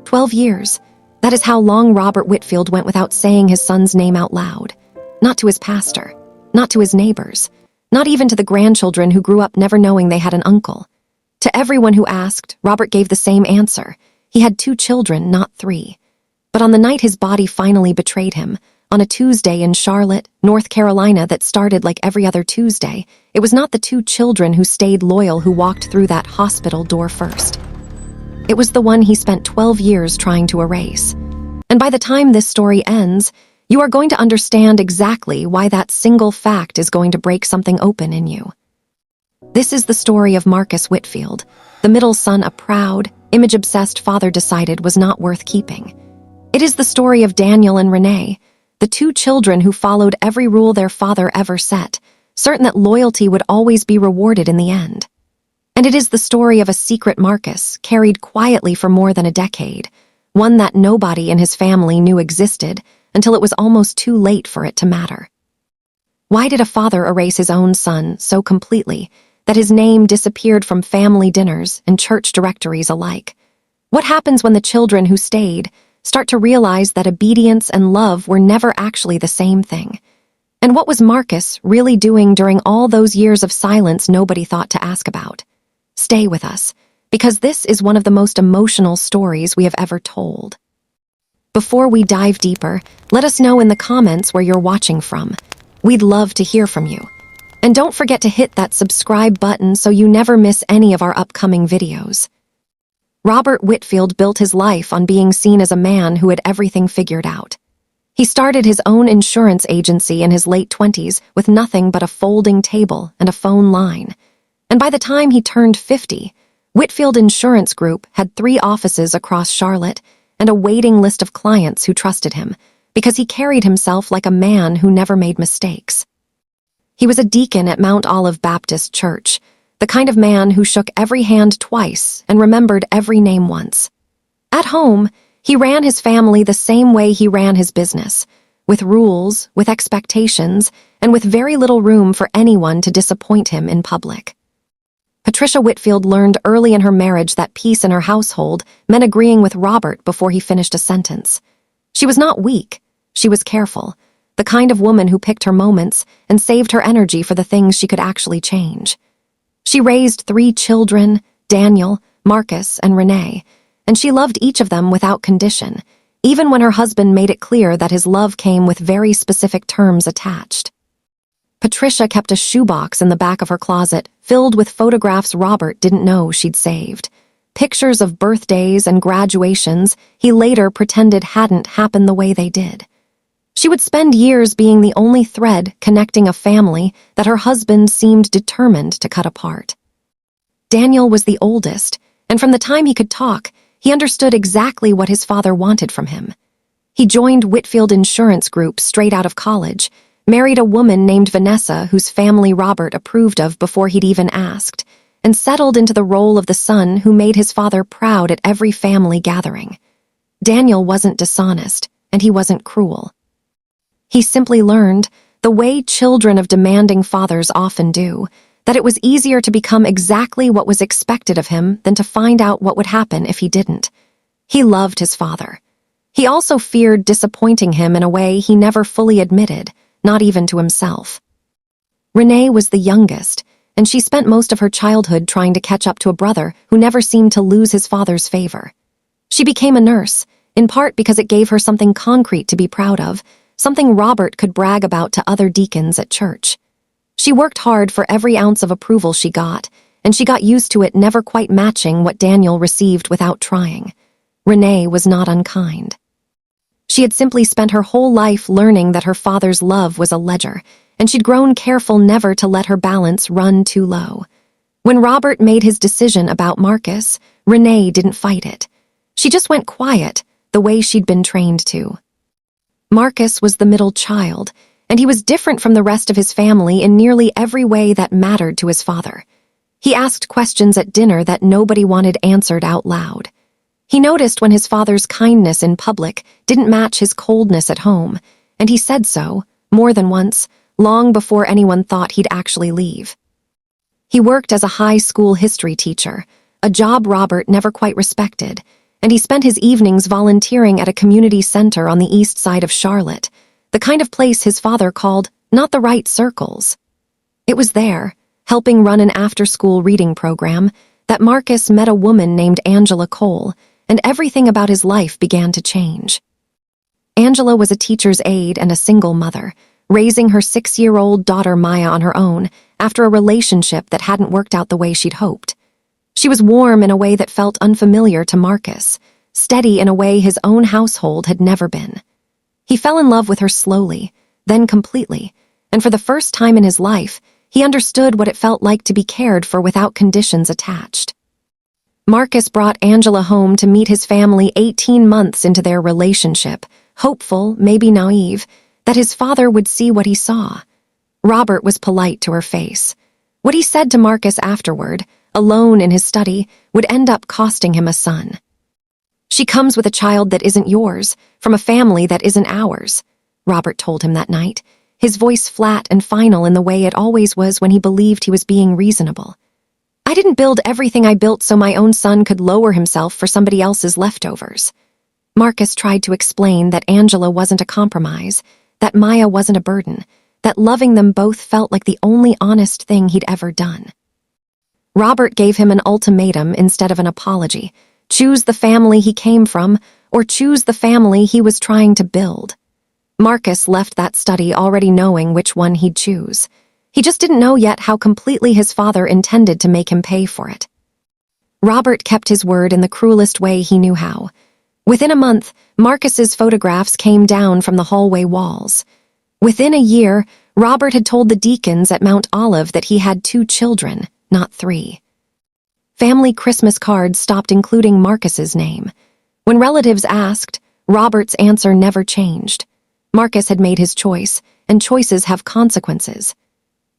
12 years. That is how long Robert Whitfield went without saying his son's name out loud. Not to his pastor, not to his neighbors, not even to the grandchildren who grew up never knowing they had an uncle. To everyone who asked, Robert gave the same answer. He had 2 children, not 3. But on the night his body finally betrayed him, on a Tuesday in Charlotte, North Carolina that started like every other Tuesday, it was not the 2 children who stayed loyal who walked through that hospital door first. It was the one he spent 12 years trying to erase. And by the time this story ends, you are going to understand exactly why that single fact is going to break something open in you. This is the story of Marcus Whitfield, the middle son a proud, image-obsessed father decided was not worth keeping. It is the story of Daniel and Renee, the 2 children who followed every rule their father ever set, certain that loyalty would always be rewarded in the end. And it is the story of a secret Marcus carried quietly for more than a decade, one that nobody in his family knew existed until it was almost too late for it to matter. Why did a father erase his own son so completely that his name disappeared from family dinners and church directories alike? What happens when the children who stayed start to realize that obedience and love were never actually the same thing? And what was Marcus really doing during all those years of silence nobody thought to ask about? Stay with us, because this is one of the most emotional stories we have ever told. Before we dive deeper, let us know in the comments where you're watching from. We'd love to hear from you. And don't forget to hit that subscribe button so you never miss any of our upcoming videos. Robert Whitfield built his life on being seen as a man who had everything figured out. He started his own insurance agency in his late 20s with nothing but a folding table and a phone line. And by the time he turned 50, Whitfield Insurance Group had 3 offices across Charlotte and a waiting list of clients who trusted him because he carried himself like a man who never made mistakes. He was a deacon at Mount Olive Baptist Church, the kind of man who shook every hand twice and remembered every name once. At home, he ran his family the same way he ran his business, with rules, with expectations, and with very little room for anyone to disappoint him in public. Patricia Whitfield learned early in her marriage that peace in her household meant agreeing with Robert before he finished a sentence. She was not weak, she was careful, the kind of woman who picked her moments and saved her energy for the things she could actually change. She raised 3 children, Daniel, Marcus, and Renee, and she loved each of them without condition, even when her husband made it clear that his love came with very specific terms attached. Patricia kept a shoebox in the back of her closet filled with photographs Robert didn't know she'd saved. Pictures of birthdays and graduations he later pretended hadn't happened the way they did. She would spend years being the only thread connecting a family that her husband seemed determined to cut apart. Daniel was the oldest, and from the time he could talk, he understood exactly what his father wanted from him. He joined Whitfield Insurance Group straight out of college, married a woman named Vanessa whose family Robert approved of before he'd even asked, and settled into the role of the son who made his father proud at every family gathering. Daniel wasn't dishonest, and he wasn't cruel. He simply learned, the way children of demanding fathers often do, that it was easier to become exactly what was expected of him than to find out what would happen if he didn't. He loved his father. He also feared disappointing him in a way he never fully admitted, not even to himself. Renee was the youngest, and she spent most of her childhood trying to catch up to a brother who never seemed to lose his father's favor. She became a nurse, in part because it gave her something concrete to be proud of, something Robert could brag about to other deacons at church. She worked hard for every ounce of approval she got, and she got used to it never quite matching what Daniel received without trying. Renee was not unkind. She had simply spent her whole life learning that her father's love was a ledger, and she'd grown careful never to let her balance run too low. When Robert made his decision about Marcus, Renee didn't fight it. She just went quiet, the way she'd been trained to. Marcus was the middle child, and he was different from the rest of his family in nearly every way that mattered to his father. He asked questions at dinner that nobody wanted answered out loud. He noticed when his father's kindness in public didn't match his coldness at home, and he said so, more than once, long before anyone thought he'd actually leave. He worked as a high school history teacher, a job Robert never quite respected, and he spent his evenings volunteering at a community center on the east side of Charlotte, the kind of place his father called not the right circles. It was there, helping run an after-school reading program, that Marcus met a woman named Angela Cole, and everything about his life began to change. Angela was a teacher's aide and a single mother, raising her 6-year-old daughter Maya on her own after a relationship that hadn't worked out the way she'd hoped. She was warm in a way that felt unfamiliar to Marcus, steady in a way his own household had never been. He fell in love with her slowly, then completely, and for the first time in his life, he understood what it felt like to be cared for without conditions attached. Marcus brought Angela home to meet his family 18 months into their relationship, hopeful, maybe naive, that his father would see what he saw. Robert was polite to her face. What he said to Marcus afterward, alone in his study, would end up costing him a son. "She comes with a child that isn't yours, from a family that isn't ours," Robert told him that night, his voice flat and final in the way it always was when he believed he was being reasonable. "I didn't build everything I built so my own son could lower himself for somebody else's leftovers." Marcus tried to explain that Angela wasn't a compromise, that Maya wasn't a burden, that loving them both felt like the only honest thing he'd ever done. Robert gave him an ultimatum instead of an apology. Choose the family he came from, or choose the family he was trying to build. Marcus left that study already knowing which one he'd choose. He just didn't know yet how completely his father intended to make him pay for it. Robert kept his word in the cruelest way he knew how. Within a month, Marcus's photographs came down from the hallway walls. Within a year, Robert had told the deacons at Mount Olive that he had 2 children, not 3. Family Christmas cards stopped including Marcus's name. When relatives asked, Robert's answer never changed. Marcus had made his choice, and choices have consequences.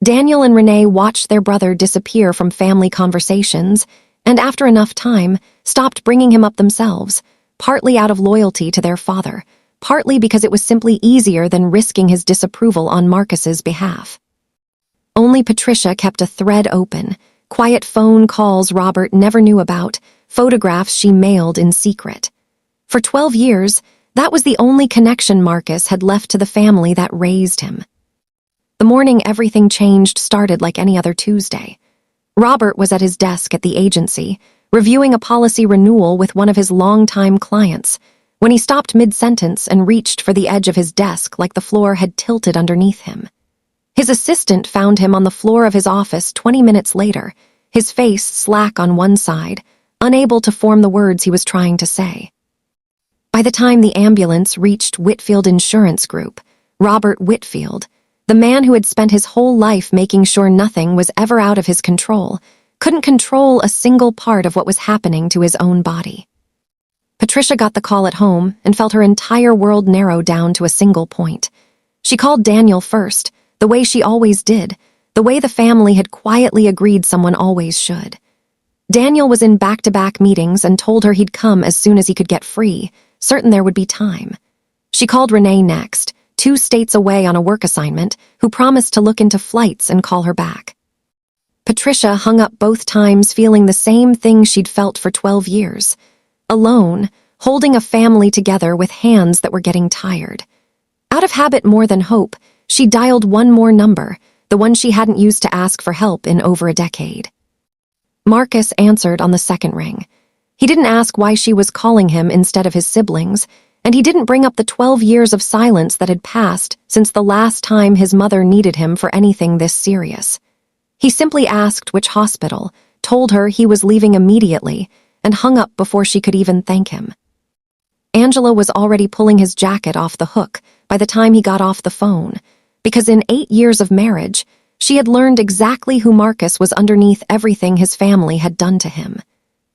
Daniel and Renee watched their brother disappear from family conversations, and after enough time, stopped bringing him up themselves, partly out of loyalty to their father, partly because it was simply easier than risking his disapproval on Marcus's behalf. Only Patricia kept a thread open, quiet phone calls Robert never knew about, photographs she mailed in secret. For 12 years, that was the only connection Marcus had left to the family that raised him. The morning everything changed started like any other Tuesday. Robert was at his desk at the agency, reviewing a policy renewal with one of his longtime clients, when he stopped mid-sentence and reached for the edge of his desk like the floor had tilted underneath him. His assistant found him on the floor of his office 20 minutes later, his face slack on one side, unable to form the words he was trying to say. By the time the ambulance reached Whitfield Insurance Group, Robert Whitfield, the man who had spent his whole life making sure nothing was ever out of his control, couldn't control a single part of what was happening to his own body. Patricia got the call at home and felt her entire world narrow down to a single point. She called Daniel first, the way she always did, the way the family had quietly agreed someone always should. Daniel was in back-to-back meetings and told her he'd come as soon as he could get free, certain there would be time. She called Renee next, 2 states away on a work assignment, who promised to look into flights and call her back. Patricia hung up both times feeling the same thing she'd felt for 12 years. Alone, holding a family together with hands that were getting tired. Out of habit more than hope, she dialed one more number, the one she hadn't used to ask for help in over a decade. Marcus answered on the second ring. He didn't ask why she was calling him instead of his siblings, and he didn't bring up the 12 years of silence that had passed since the last time his mother needed him for anything this serious. He simply asked which hospital, told her he was leaving immediately, and hung up before she could even thank him. Angela was already pulling his jacket off the hook by the time he got off the phone, because in 8 years of marriage, she had learned exactly who Marcus was underneath everything his family had done to him.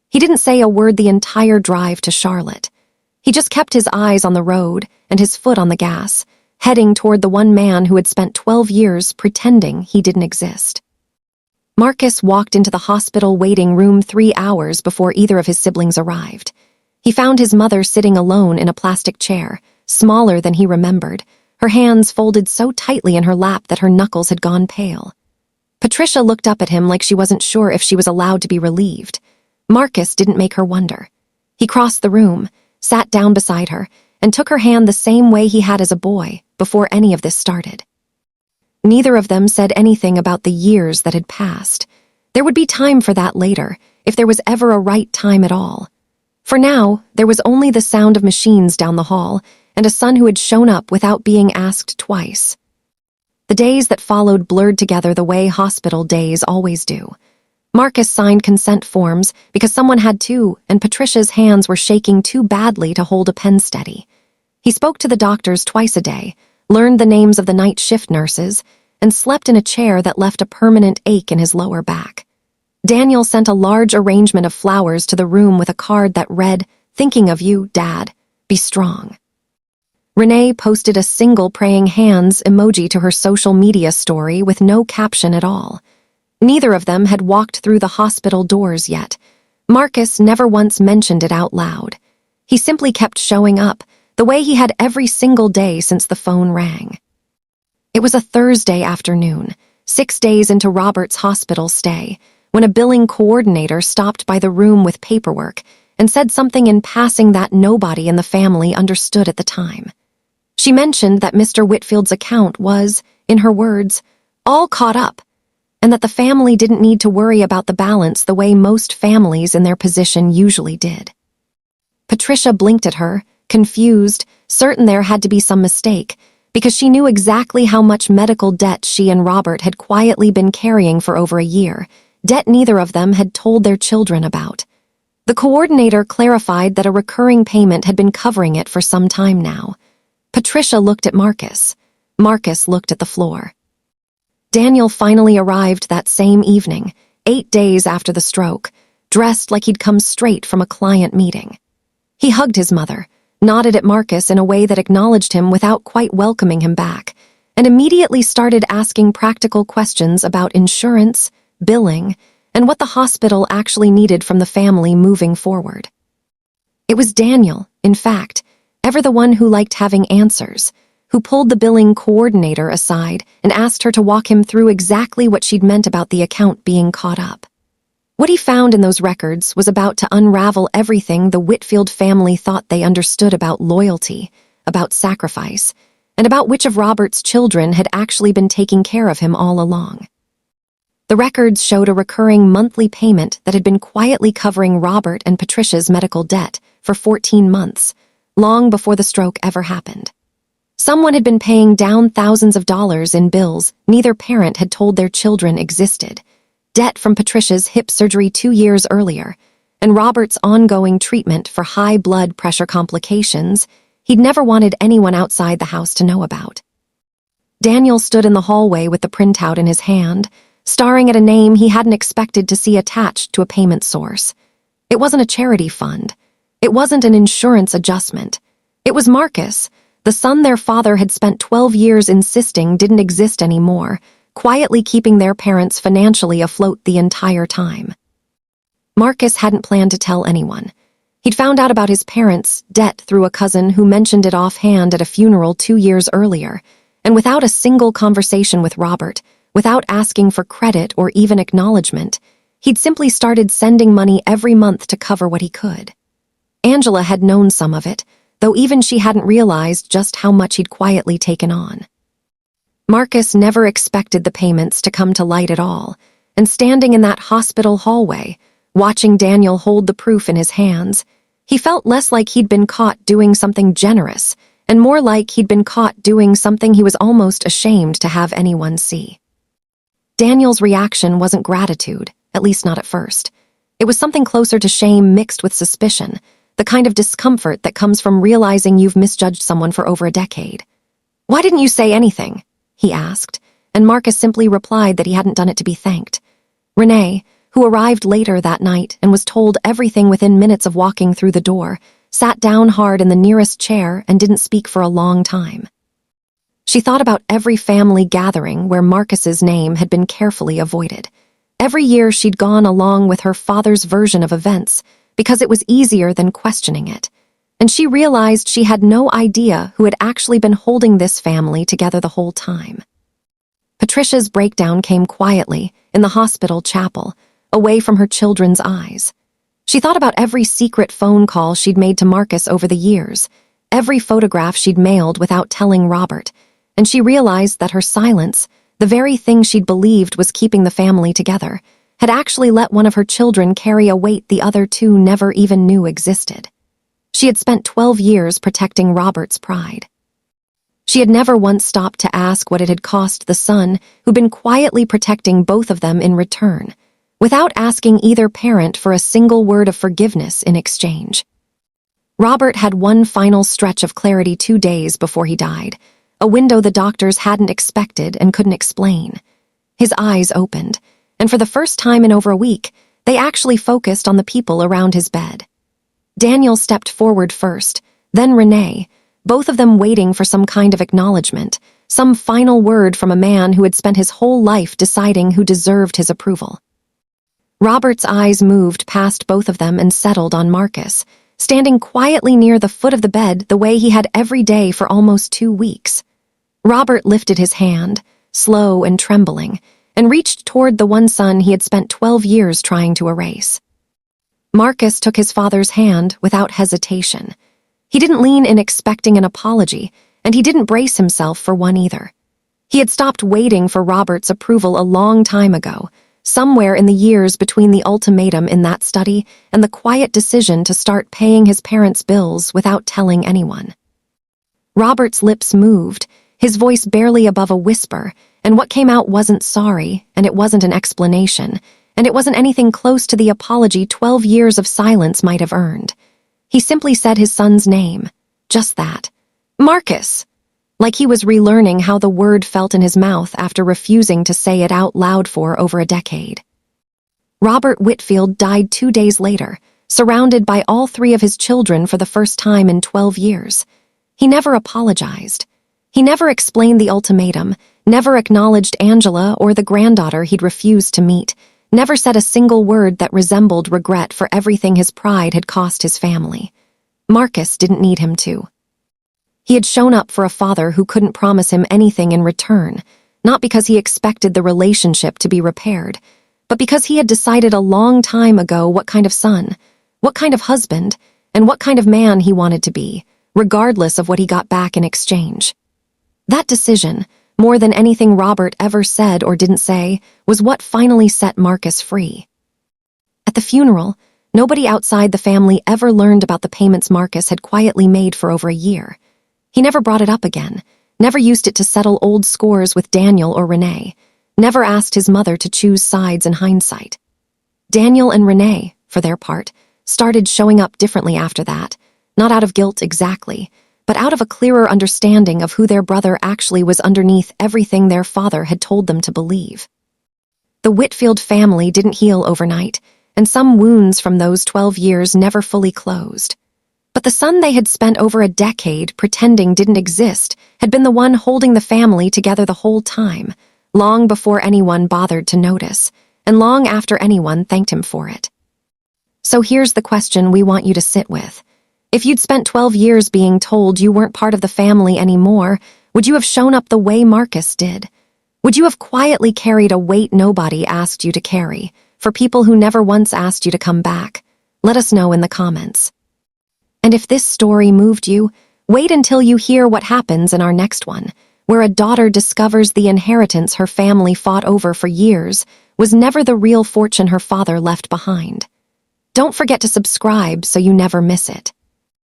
He didn't say a word the entire drive to Charlotte. He just kept his eyes on the road and his foot on the gas, heading toward the one man who had spent 12 years pretending he didn't exist. Marcus walked into the hospital waiting room 3 hours before either of his siblings arrived. He found his mother sitting alone in a plastic chair, smaller than he remembered, her hands folded so tightly in her lap that her knuckles had gone pale. Patricia looked up at him like she wasn't sure if she was allowed to be relieved. Marcus didn't make her wonder. He crossed the room, sat down beside her, and took her hand the same way he had as a boy before any of this started. Neither of them said anything about the years that had passed. There would be time for that later, if there was ever a right time at all. For now, there was only the sound of machines down the hall and a son who had shown up without being asked twice. The days that followed blurred together the way hospital days always do. Marcus signed consent forms because someone had to, and Patricia's hands were shaking too badly to hold a pen steady. He spoke to the doctors twice a day, learned the names of the night shift nurses, and slept in a chair that left a permanent ache in his lower back. Daniel sent a large arrangement of flowers to the room with a card that read, "Thinking of you, Dad. Be strong." Renee posted a single praying hands emoji to her social media story with no caption at all. Neither of them had walked through the hospital doors yet. Marcus never once mentioned it out loud. He simply kept showing up, the way he had every single day since the phone rang. It was a Thursday afternoon, 6 days into Robert's hospital stay, when a billing coordinator stopped by the room with paperwork and said something in passing that nobody in the family understood at the time. She mentioned that Mr. Whitfield's account was, in her words, all caught up, and that the family didn't need to worry about the balance the way most families in their position usually did. Patricia blinked at her, confused, certain there had to be some mistake, because she knew exactly how much medical debt she and Robert had quietly been carrying for over a year, debt neither of them had told their children about. The coordinator clarified that a recurring payment had been covering it for some time now. Patricia looked at Marcus. Marcus looked at the floor. Daniel finally arrived that same evening, 8 days after the stroke, dressed like he'd come straight from a client meeting. He hugged his mother, nodded at Marcus in a way that acknowledged him without quite welcoming him back, and immediately started asking practical questions about insurance, billing, and what the hospital actually needed from the family moving forward. It was Daniel, in fact, ever the one who liked having answers, who pulled the billing coordinator aside and asked her to walk him through exactly what she'd meant about the account being caught up. What he found in those records was about to unravel everything the Whitfield family thought they understood about loyalty, about sacrifice, and about which of Robert's children had actually been taking care of him all along. The records showed a recurring monthly payment that had been quietly covering Robert and Patricia's medical debt for 14 months, long before the stroke ever happened. Someone had been paying down thousands of dollars in bills neither parent had told their children existed, debt from Patricia's hip surgery 2 years earlier, and Robert's ongoing treatment for high blood pressure complications he'd never wanted anyone outside the house to know about. Daniel stood in the hallway with the printout in his hand, staring at a name he hadn't expected to see attached to a payment source. It wasn't a charity fund. It wasn't an insurance adjustment. It was Marcus, the son their father had spent 12 years insisting didn't exist anymore, quietly keeping their parents financially afloat the entire time. Marcus hadn't planned to tell anyone. He'd found out about his parents' debt through a cousin who mentioned it offhand at a funeral 2 years earlier, and without a single conversation with Robert, without asking for credit or even acknowledgement, he'd simply started sending money every month to cover what he could. Angela had known some of it, though even she hadn't realized just how much he'd quietly taken on. Marcus never expected the payments to come to light at all, and standing in that hospital hallway, watching Daniel hold the proof in his hands, he felt less like he'd been caught doing something generous, and more like he'd been caught doing something he was almost ashamed to have anyone see. Daniel's reaction wasn't gratitude, at least not at first. It was something closer to shame mixed with suspicion, the kind of discomfort that comes from realizing you've misjudged someone for over a decade. "Why didn't you say anything?" he asked, and Marcus simply replied that he hadn't done it to be thanked. Renee, who arrived later that night and was told everything within minutes of walking through the door, sat down hard in the nearest chair and didn't speak for a long time. She thought about every family gathering where Marcus's name had been carefully avoided. Every year she'd gone along with her father's version of events because it was easier than questioning it, and she realized she had no idea who had actually been holding this family together the whole time. Patricia's breakdown came quietly in the hospital chapel, away from her children's eyes. She thought about every secret phone call she'd made to Marcus over the years, every photograph she'd mailed without telling Robert, and she realized that her silence, the very thing she'd believed was keeping the family together, had actually let one of her children carry a weight the other two never even knew existed. She had spent 12 years protecting Robert's pride. She had never once stopped to ask what it had cost the son who'd been quietly protecting both of them in return, without asking either parent for a single word of forgiveness in exchange. Robert had one final stretch of clarity 2 days before he died, a window the doctors hadn't expected and couldn't explain. His eyes opened, and for the first time in over a week, they actually focused on the people around his bed. Daniel stepped forward first, then Renee, both of them waiting for some kind of acknowledgement, some final word from a man who had spent his whole life deciding who deserved his approval. Robert's eyes moved past both of them and settled on Marcus, standing quietly near the foot of the bed the way he had every day for almost 2 weeks. Robert lifted his hand, slow and trembling, and reached toward the one son he had spent 12 years trying to erase. Marcus took his father's hand without hesitation. He didn't lean in expecting an apology, and he didn't brace himself for one either. He had stopped waiting for Robert's approval a long time ago, somewhere in the years between the ultimatum in that study and the quiet decision to start paying his parents' bills without telling anyone. Robert's lips moved, his voice barely above a whisper, and what came out wasn't sorry, and it wasn't an explanation, and it wasn't anything close to the apology 12 years of silence might have earned. He simply said his son's name, just that. Marcus! Like he was relearning how the word felt in his mouth after refusing to say it out loud for over a decade. Robert Whitfield died 2 days later, surrounded by all 3 of his children for the first time in 12 years. He never apologized. He never explained the ultimatum, never acknowledged Angela or the granddaughter he'd refused to meet, never said a single word that resembled regret for everything his pride had cost his family. Marcus didn't need him to. He had shown up for a father who couldn't promise him anything in return, not because he expected the relationship to be repaired, but because he had decided a long time ago what kind of son, what kind of husband, and what kind of man he wanted to be, regardless of what he got back in exchange. That decision, more than anything Robert ever said or didn't say, was what finally set Marcus free. At the funeral, nobody outside the family ever learned about the payments Marcus had quietly made for over a year. He never brought it up again, never used it to settle old scores with Daniel or Renee, never asked his mother to choose sides in hindsight. Daniel and Renee, for their part, started showing up differently after that, not out of guilt exactly, but out of a clearer understanding of who their brother actually was underneath everything their father had told them to believe. The Whitfield family didn't heal overnight, and some wounds from those 12 years never fully closed. But the son they had spent over a decade pretending didn't exist had been the one holding the family together the whole time, long before anyone bothered to notice, and long after anyone thanked him for it. So here's the question we want you to sit with. If you'd spent 12 years being told you weren't part of the family anymore, would you have shown up the way Marcus did? Would you have quietly carried a weight nobody asked you to carry, for people who never once asked you to come back? Let us know in the comments. And if this story moved you, wait until you hear what happens in our next one, where a daughter discovers the inheritance her family fought over for years was never the real fortune her father left behind. Don't forget to subscribe so you never miss it.